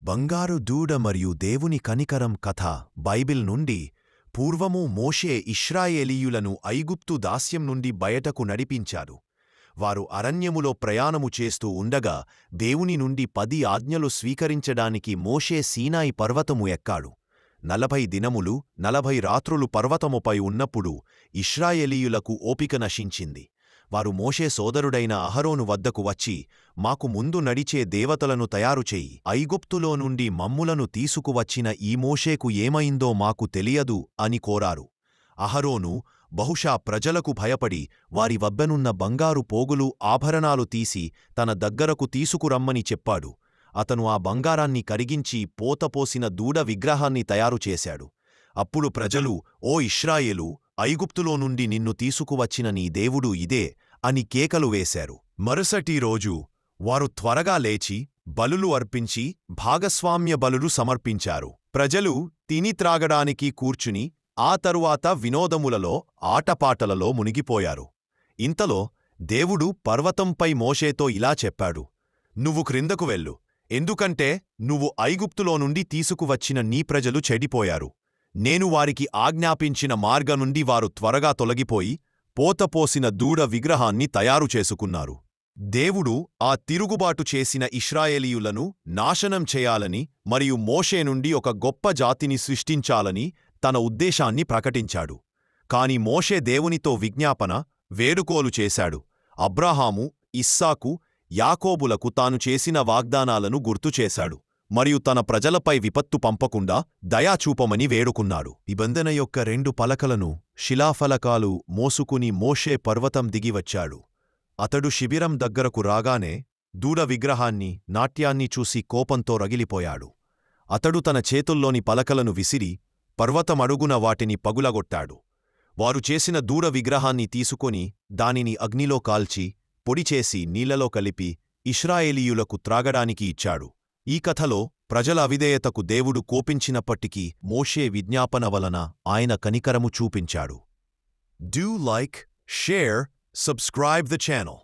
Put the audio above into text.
బంగారు దూడ మరియు దేవుని కనికరం కథ బైబిల్ నుండి పూర్వము మోషే ఇశ్రాయేలీయులను ఐగుప్తు దాస్యం నుండి బయటకు నడిపించాడు. వారు అరణ్యములో ప్రయాణము చేస్తూ ఉండగా దేవుని నుండి 10 ఆజ్ఞలు స్వీకరించడానికి మోషే సీనాయి పర్వతము ఎక్కాడు. 40 దినములు 40 రాత్రులు పర్వతముపై ఉన్నప్పుడు ఇశ్రాయేలీయులకు ఓపిక నశించింది. వారు మోషే సోదరుడైన అహరోను వద్దకు వచ్చి, మాకు ముందు నడిచే దేవతలను తయారుచేయి, ఐగుప్తులో నుండి మమ్ములను తీసుకువచ్చిన ఈ మోషేకు ఏమైందో మాకు తెలియదు అని కోరారు. అహరోను బహుశా ప్రజలకు భయపడి వారి వద్దనున్న బంగారు పోగులు ఆభరణాలు తీసి తన దగ్గరకు తీసుకురమ్మని చెప్పాడు. అతను ఆ బంగారాన్ని కరిగించి పోతపోసిన దూడ విగ్రహాన్ని తయారుచేశాడు. అప్పుడు ప్రజలు, ఓ ఇశ్రాయేలు, ఐగుప్తులో నుండి నిన్ను తీసుకువచ్చిన నీ దేవుడు ఇదే అని కేకలు వేశారు. మరుసటి రోజు వారు త్వరగా లేచి బలులు అర్పించి భాగస్వామ్య బలులు సమర్పించారు. ప్రజలు తిని త్రాగడానికి కూర్చుని ఆ తరువాత వినోదములలో ఆటపాటలలో మునిగిపోయారు. ఇంతలో దేవుడు పర్వతంపై మోషేతో ఇలా చెప్పాడు, నువ్వు క్రిందకు వెళ్ళు, ఎందుకంటే నువ్వు ఐగుప్తులో నుండి తీసుకువచ్చిన నీ ప్రజలు చెడిపోయారు. నేను వారికి ఆజ్ఞాపించిన మార్గం నుండి వారు త్వరగా తొలగిపోయి పోతపోసిన దూడ విగ్రహాన్ని తయారు చేసుకున్నారు. దేవుడు ఆ తిరుగుబాటు చేసిన ఇశ్రాయేలీయులను నాశనం చేయాలని మరియు మోషే నుండి ఒక గొప్ప జాతిని సృష్టించాలని తన ఉద్దేశాన్ని ప్రకటించాడు. కాని మోషే దేవునితో విజ్ఞాపన, వేడుకోలు చేశాడు. అబ్రాహాము, ఇస్సాకు, యాకోబులకు తాను చేసిన వాగ్దానాలను గుర్తుచేశాడు మరియు తన ప్రజలపై విపత్తు పంపకుండా దయాచూపమని వేడుకున్నాడు. నిబంధన యొక్క 2 పలకలను, శిలాఫలకాలు మోసుకుని మోషే పర్వతం దిగివచ్చాడు. అతడు శిబిరం దగ్గరకు రాగానే దూడ విగ్రహాన్ని, నాట్యాన్ని చూసి కోపంతో రగిలిపోయాడు. అతడు తన చేతుల్లోని పలకలను విసిరి పర్వతమడుగున వాటిని పగులగొట్టాడు. వారు చేసిన దూడ విగ్రహాన్ని తీసుకొని దానిని అగ్నిలో కాల్చి పొడిచేసి నీళ్లలో కలిపి ఇశ్రాయేలీయులకు త్రాగడానికి ఇచ్చాడు. ఈ కథలో ప్రజల అవిధేయతకు దేవుడు కోపించినప్పటికీ మోషే విజ్ఞాపన వలన ఆయన కనికరము చూపించాడు. Do like, share, subscribe the channel.